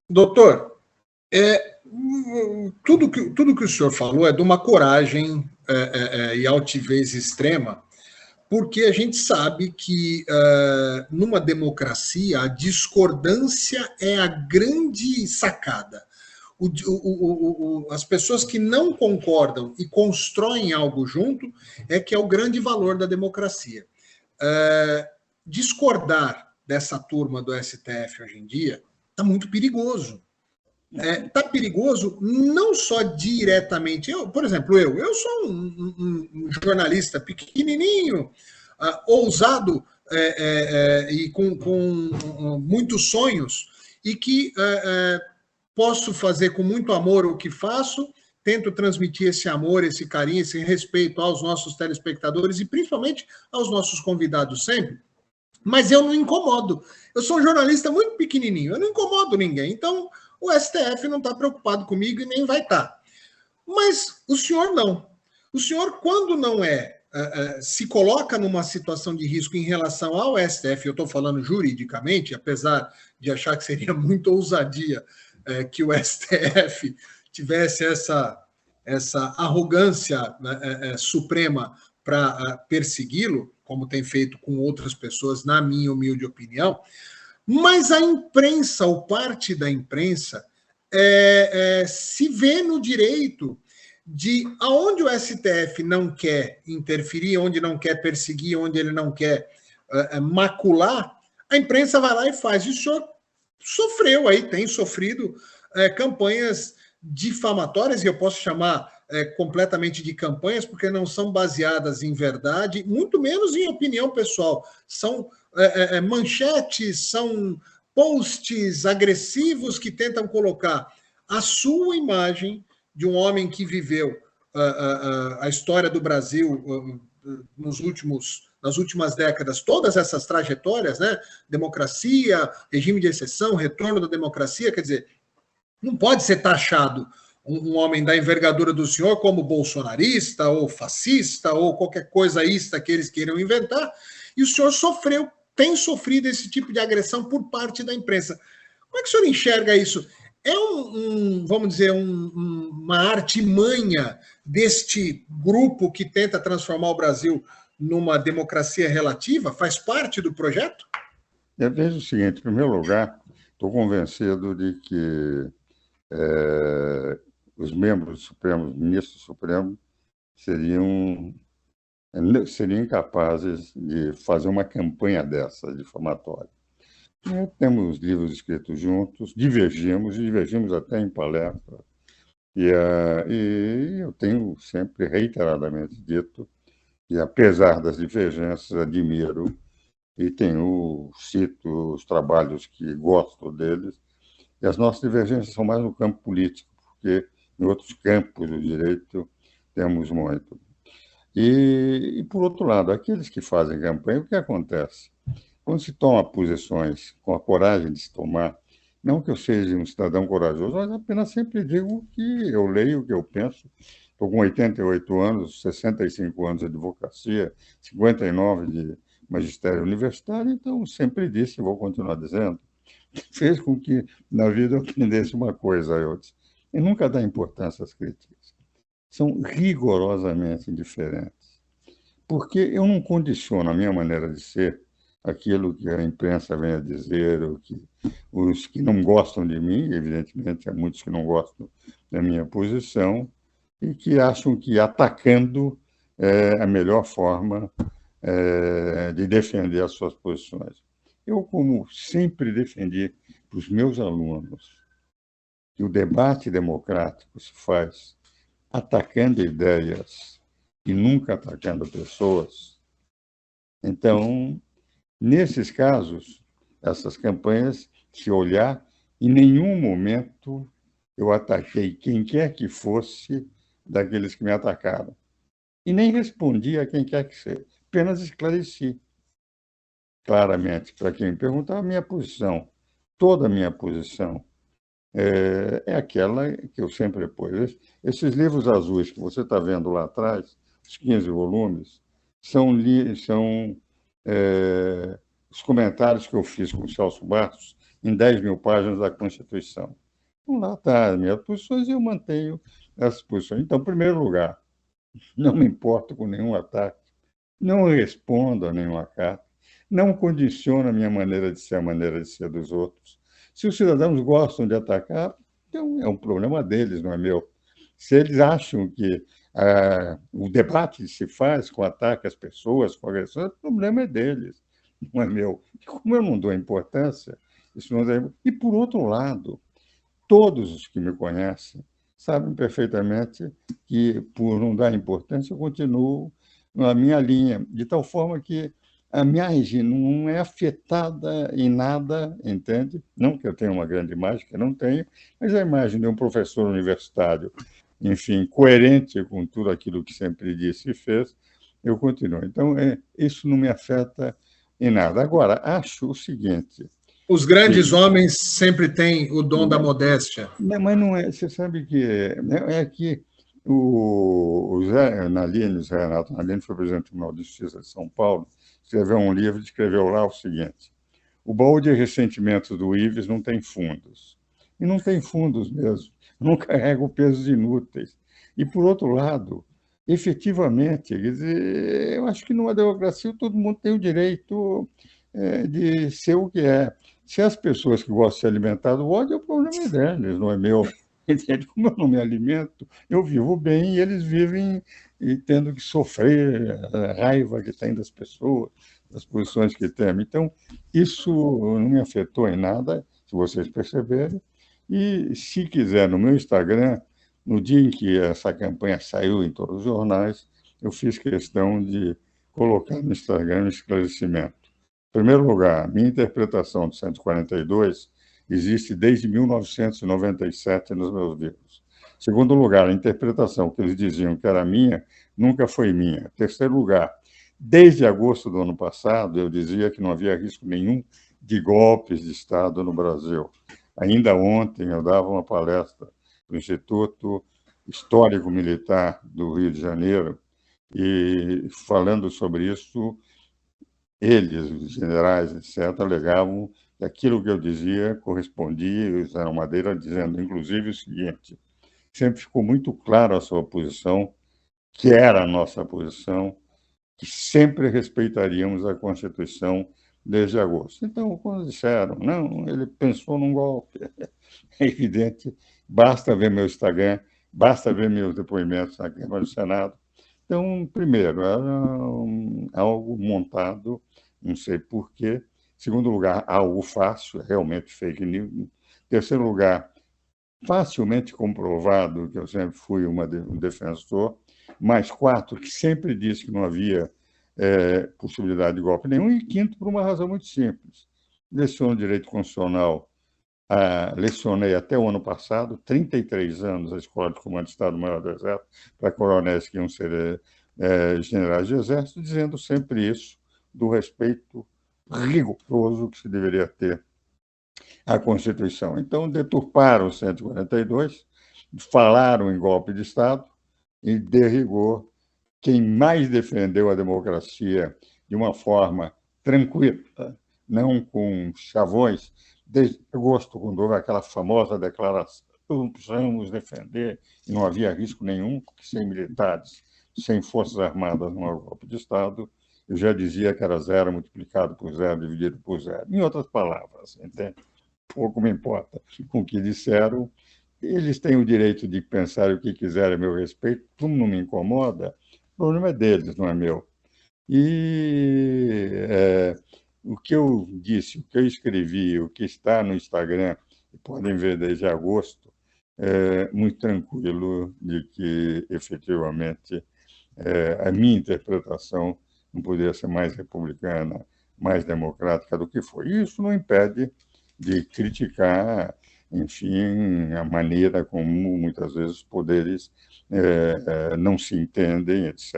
Doutor, tudo que o senhor falou é de uma coragem e altivez extrema, porque a gente sabe que numa democracia a discordância é a grande sacada. As pessoas que não concordam e constroem algo junto é que é o grande valor da democracia. Discordar dessa turma do STF hoje em dia está muito perigoso. Está perigoso não só diretamente. Por exemplo, eu sou um jornalista pequenininho, ousado e com muitos sonhos, e que posso fazer com muito amor o que faço, tento transmitir esse amor, esse carinho, esse respeito aos nossos telespectadores e principalmente aos nossos convidados sempre, mas eu não incomodo. Eu sou um jornalista muito pequenininho, eu não incomodo ninguém. Então, o STF não está preocupado comigo e nem vai estar. Mas o senhor não. O senhor, quando não se coloca numa situação de risco em relação ao STF, eu estou falando juridicamente, apesar de achar que seria muito ousadia que o STF tivesse essa arrogância suprema para persegui-lo, como tem feito com outras pessoas, na minha humilde opinião. Mas a imprensa, ou parte da imprensa, se vê no direito de, aonde o STF não quer interferir, onde não quer perseguir, onde ele não quer macular, a imprensa vai lá e faz. E o senhor sofreu aí, tem sofrido campanhas difamatórias, e eu posso chamar completamente de campanhas, porque não são baseadas em verdade, muito menos em opinião pessoal. São manchetes, são posts agressivos que tentam colocar a sua imagem de um homem que viveu a história do Brasil nas últimas décadas, todas essas trajetórias, né? Democracia, regime de exceção, retorno da democracia, quer dizer, não pode ser taxado um homem da envergadura do senhor como bolsonarista ou fascista ou qualquer coisa ista que eles queiram inventar, e o senhor tem sofrido esse tipo de agressão por parte da imprensa. Como é que o senhor enxerga isso? É vamos dizer, uma artimanha deste grupo que tenta transformar o Brasil numa democracia relativa? Faz parte do projeto? Eu vejo o seguinte, em primeiro lugar, estou convencido de que os membros supremos, ministros supremos, seriam incapazes de fazer uma campanha dessa, difamatória. Temos livros escritos juntos, divergimos até em palestra, e eu tenho sempre reiteradamente dito que, apesar das divergências, admiro e cito os trabalhos que gosto deles, e as nossas divergências são mais no campo político, porque em outros campos do direito temos muito. E, por outro lado, aqueles que fazem campanha, o que acontece? Quando se toma posições com a coragem de se tomar, não que eu seja um cidadão corajoso, mas apenas sempre digo o que eu leio, o que eu penso. Estou com 88 anos, 65 anos de advocacia, 59 de magistério universitário, então sempre disse e vou continuar dizendo. Fez com que, na vida, eu aprendesse uma coisa, eu disse, e nunca dá importância às críticas. São rigorosamente diferentes. Porque eu não condiciono a minha maneira de ser aquilo que a imprensa vem a dizer, os que não gostam de mim, evidentemente há muitos que não gostam da minha posição, e que acham que atacando é a melhor forma de defender as suas posições. Eu, como sempre defendi para os meus alunos que o debate democrático se faz atacando ideias e nunca atacando pessoas, então, nesses casos, essas campanhas, se olhar, em nenhum momento eu ataquei quem quer que fosse daqueles que me atacaram. E nem respondi a quem quer que seja, apenas esclareci claramente para quem me perguntar a minha posição. Toda a minha posição é aquela que eu sempre pus. Esses livros azuis que você está vendo lá atrás, os 15 volumes, são os comentários que eu fiz com o Celso Barros em 10 mil páginas da Constituição. Então, lá está as minhas posições e eu mantenho essas posições. Então, em primeiro lugar, não me importo com nenhum ataque, não respondo a nenhuma carta, não condiciono a minha maneira de ser a maneira de ser dos outros. Se os cidadãos gostam de atacar, então é um problema deles, não é meu. Se eles acham que o debate que se faz com ataque às pessoas, com agressões, o problema é deles, não é meu. E como eu não dou importância, isso não é... E, por outro lado, todos os que me conhecem sabem perfeitamente que, por não dar importância, eu continuo na minha linha, de tal forma que a minha imagem não é afetada em nada, entende? Não que eu tenha uma grande imagem, que eu não tenho, mas a imagem de um professor universitário, enfim, coerente com tudo aquilo que sempre disse e fez, eu continuo. Então, isso não me afeta em nada. Agora, acho o seguinte... Os grandes homens sempre têm o dom da modéstia. Não, mas não é, você sabe que é que o Zé Nalini, o Zé Renato Nalini, foi presidente do Tribunal de Justiça de São Paulo, escreveu um livro e escreveu lá o seguinte: o baú de ressentimentos do Ives não tem fundos. E não tem fundos mesmo, não carrega pesos inúteis. E, por outro lado, efetivamente, quer dizer, eu acho que numa democracia todo mundo tem o direito de ser o que é. Se as pessoas que gostam de se alimentar do ódio, o problema é deles, não é meu. Como eu não me alimento, eu vivo bem e eles vivem tendo que sofrer a raiva que tem das pessoas, das posições que tem. Então, isso não me afetou em nada, se vocês perceberem. E, se quiser, no meu Instagram, no dia em que essa campanha saiu em todos os jornais, eu fiz questão de colocar no Instagram um esclarecimento. Em primeiro lugar, minha interpretação do 142 existe desde 1997 nos meus livros. Em segundo lugar, a interpretação que eles diziam que era minha nunca foi minha. Em terceiro lugar, desde agosto do ano passado, eu dizia que não havia risco nenhum de golpes de Estado no Brasil. Ainda ontem, eu dava uma palestra no Instituto Histórico Militar do Rio de Janeiro, e falando sobre isso, eles, os generais, etc., alegavam que aquilo que eu dizia correspondia, eles eram Madeira, dizendo, inclusive, o seguinte: sempre ficou muito claro a sua posição, que era a nossa posição, que sempre respeitaríamos a Constituição desde agosto. Então, quando disseram, não, ele pensou num golpe, é evidente, basta ver meu Instagram, basta ver meus depoimentos na Câmara do Senado. Então, primeiro, era algo montado, não sei porquê. Segundo lugar, algo fácil, realmente fake news. Terceiro lugar, facilmente comprovado, que eu sempre fui um defensor. Mais quatro, que sempre disse que não havia possibilidade de golpe nenhum. E quinto, por uma razão muito simples. Leciono direito constitucional, lecionei até o ano passado, 33 anos, a Escola de Comando de Estado-Maior do Exército, para coronéis que iam ser generais de exército, dizendo sempre isso, do respeito rigoroso que se deveria ter à Constituição. Então, deturparam o 142, falaram em golpe de Estado e, de rigor, quem mais defendeu a democracia de uma forma tranquila, não com chavões, desde agosto, quando houve aquela famosa declaração, precisamos defender, e não havia risco nenhum, sem militares, sem forças armadas, não há golpe de Estado. Eu já dizia que era zero multiplicado por zero, dividido por zero. Em outras palavras, entende? Pouco me importa com o que disseram. Eles têm o direito de pensar o que quiserem a meu respeito, como não me incomoda, o problema é deles, não é meu. E o que eu disse, o que eu escrevi, o que está no Instagram, podem ver desde agosto, muito tranquilo de que, efetivamente, a minha interpretação não poderia ser mais republicana, mais democrática do que foi. E isso não impede de criticar, enfim, a maneira como muitas vezes os poderes não se entendem, etc.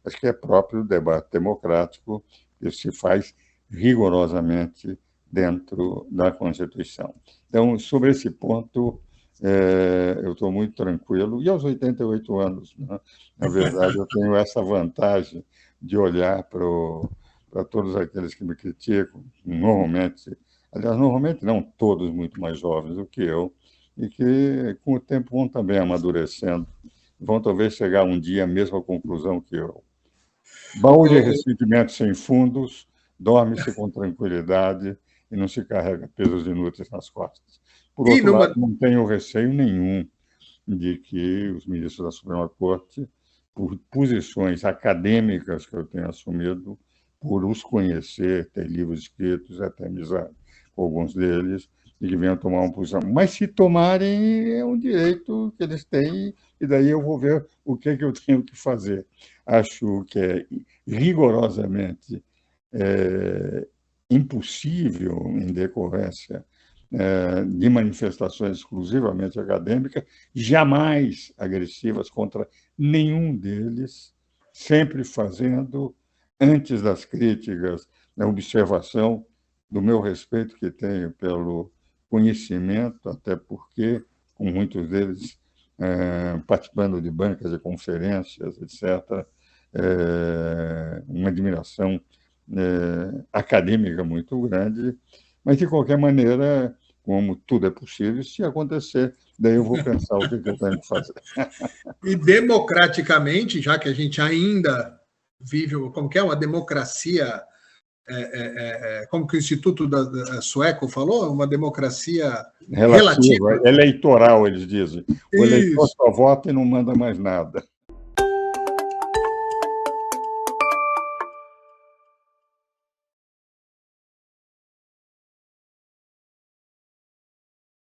Acho que é próprio do debate democrático que se faz rigorosamente dentro da Constituição. Então, sobre esse ponto, eu estou muito tranquilo. E aos 88 anos, né? Na verdade, eu tenho essa vantagem de olhar para todos aqueles que me criticam, normalmente aliás, normalmente não todos muito mais jovens do que eu, e que com o tempo vão também amadurecendo, vão talvez chegar um dia à mesma conclusão que eu. Baú de ressentimentos sem fundos, dorme-se com tranquilidade e não se carrega pesos inúteis nas costas. Por outro lado, não tenho receio nenhum de que os ministros da Suprema Corte, por posições acadêmicas que eu tenho assumido, por os conhecer, ter livros escritos, até amizade com alguns deles, e que venham tomar uma posição. Mas se tomarem, é um direito que eles têm, e daí eu vou ver o que é que eu tenho que fazer. Acho que é rigorosamente impossível, em decorrência de manifestações exclusivamente acadêmicas, jamais agressivas contra nenhum deles, sempre fazendo, antes das críticas, a observação do meu respeito que tenho pelo conhecimento, até porque, com muitos deles participando de bancas de conferências, etc., uma admiração acadêmica muito grande, mas, de qualquer maneira, como tudo é possível, se acontecer, daí eu vou pensar o que eu tenho que fazer. E democraticamente, já que a gente ainda vive, como que é, uma democracia, como que o Instituto Sueco falou, uma democracia relativa. Eleitoral, eles dizem. O eleitor só vota e não manda mais nada.